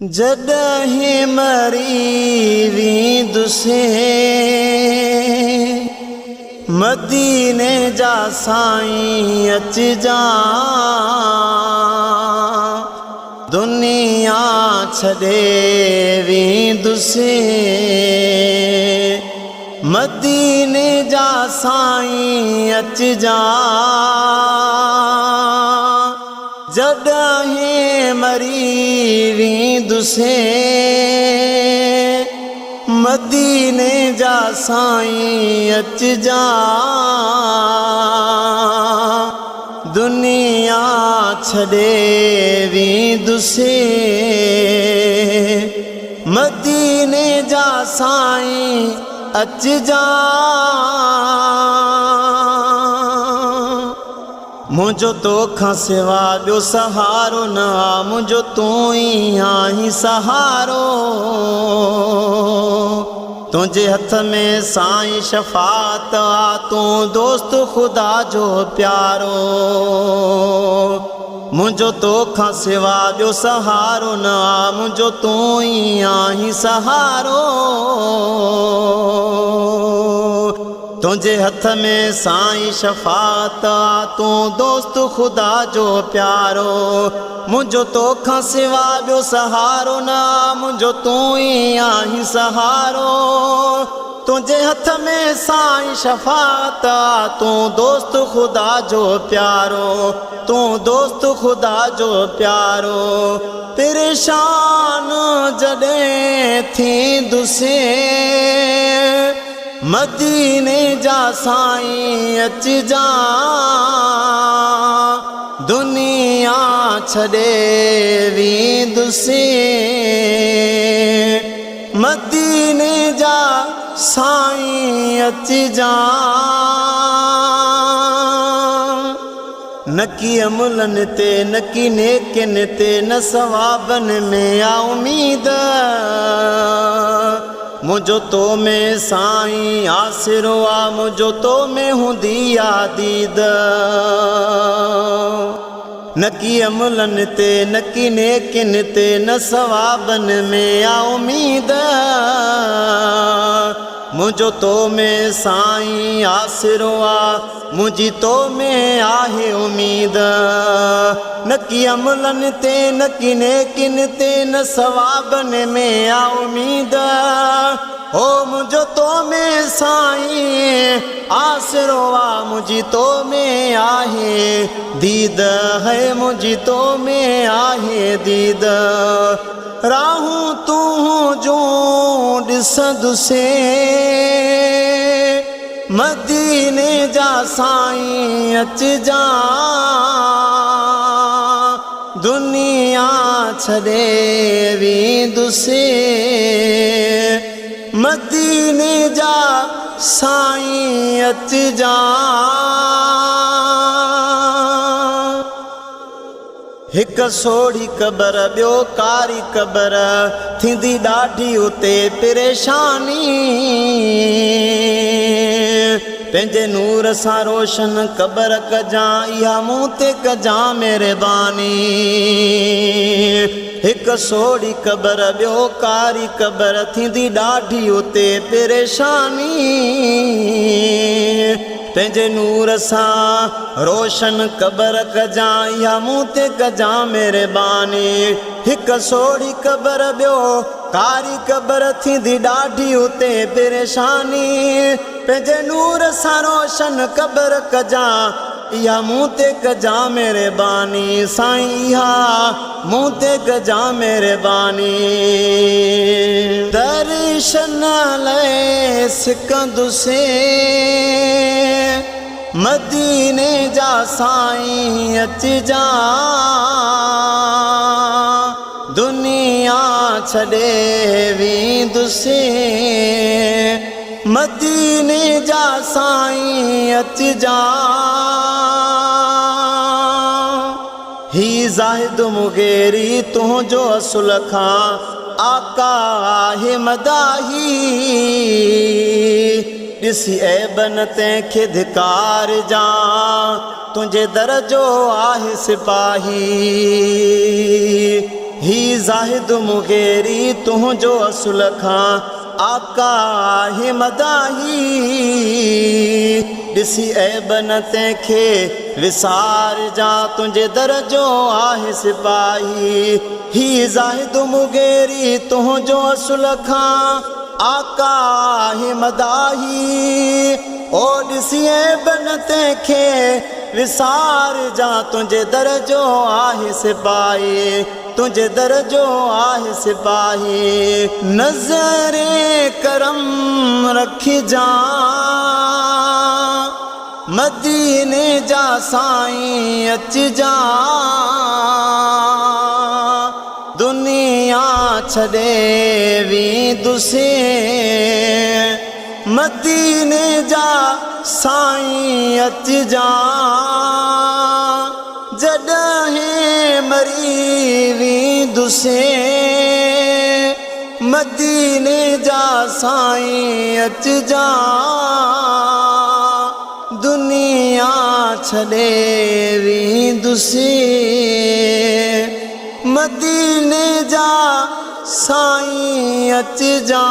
जॾहिं मरी वेंदुसि मदीने जा साईं अचिजा, दुनिया छॾे वेंदुसि मदीने जा साईं अचिजा। जॾहिं मरी वेंदुसि मदीने जा साईं अचिजा, दुनिया छॾे वेंदुसि मदीने जा साईं अचिजा। मुझो तोखां सिवा ॿियो सहारो न आ, मुझो तूं ई आहीं सहारो। तुंहिंजे हथ में साईं शफ़ात आ, तूं दोस्त ख़ुदा जो प्यारो। मुझो तोखां सिवा ॿियो सहारो न आ, मुझो तूं ई आहीं सहारो। तुंहिंजे हथ में साईं शफ़ात आ, तूं दोस्त ख़ुदा जो प्यारो। मुझो तोखां सिवा ॿियो सहारो न आ, मुझो तूं ई आहीं सहारो। तुंहिंजे हथ में साईं शफ़ात आ, तूं दोस्त ख़ुदा जो प्यारो, तूं दोस्त ख़ुदा जो प्यारो। परेशान जॾहिं थींदुसि मदीने जा साईं अचिजा, दुनिया छॾे वेंदुसि मदीने जा साईं अचिजा। न की अमलनि ते न की नेकिन ते न सवाबनि में आ उम्मीद, मुझो तो में साईं आसिरो आ, मुझो तो में हूंदी आ दीद। न की अमलनि ते न की नेकिन ते न सवाबनि में आ उम्मीद, मुझो तो में साईं आसिरो आ, मुझी तो में आहे उम्मीद। न की अमलनि ते न की नेकिन ते न सवाबनि में आ उम्मीद, ओ मुझो तो में साईं आसिरो आ, मुझी तो में आहे दीद है, मुझी तो में आहे दीद। राहूं तूं जो ॾिसंदुसि मदीने जा साईं अचिजा, दुनिया छॾे वेंदुसि मदीने जा साईं अचिजा। हिक सोढ़ी क़बर ॿियो कारी क़बर, थींदी ॾाढी उते परेशानी। पंहिंजे नूर सां रोशन क़बर कजां, इहा मूं ते कजां महिरबानी। हिक सोढ़ी क़बर ॿियो कारी क़बर, थींदी ॾाढी उते परेशानी। पंहिंजे नूर सां रोशन क़बर कजां, इहा मूं ते कजां महिरबानी। हिक सोढ़ी क़बर ॿियो कारी क़बर, थींदी ॾाढी उते परेशानी। पंहिंजे नूर सां रोशन क़बर कजां, इहा मूं ते कजां महिरबानी। साईं इहा मूं ते कजां महिरबानी। दर्शन लाइ सिकंदुसि मदीने जा साईं अचिजा, दुनिया छॾे वेंदुसि मदीने जा साईं अचिजा। ही ज़ाहिद मुगेरी तुंहिंजो असुल खां आका आहे मदाही, ॾिसी ऐबन तंहिंखे धिकार जा, तुंहिंजे दर जो आहे सिपाही। ही ज़ाहिद मुगेरी तुंहिंजो असुल खां आका आहे मदाही ॾिसी ऐब न तंहिंखे विसार जा तुंहिंजे दर जो आहे सिपाही ही ज़ाहिद मुगेरी तुंहिंजो असुल खां आका आहे मदाही ओ ॾिसी ऐब न तंहिंखे विसार जा तुंहिंजे दर जो आहे सिपाही तुंहिंजे दर जो आहे सिपाही नज़रे करम रखिजा मदीने जा साईं अचिजा दुनिया छॾे वेंदुसि मदीने जा साईं अचिजा जॾहिं मरी वेंदुसि मदीने जा साईं अचिजा दुनिया छॾे वेंदुसि मदीने जा साईं अचिजा।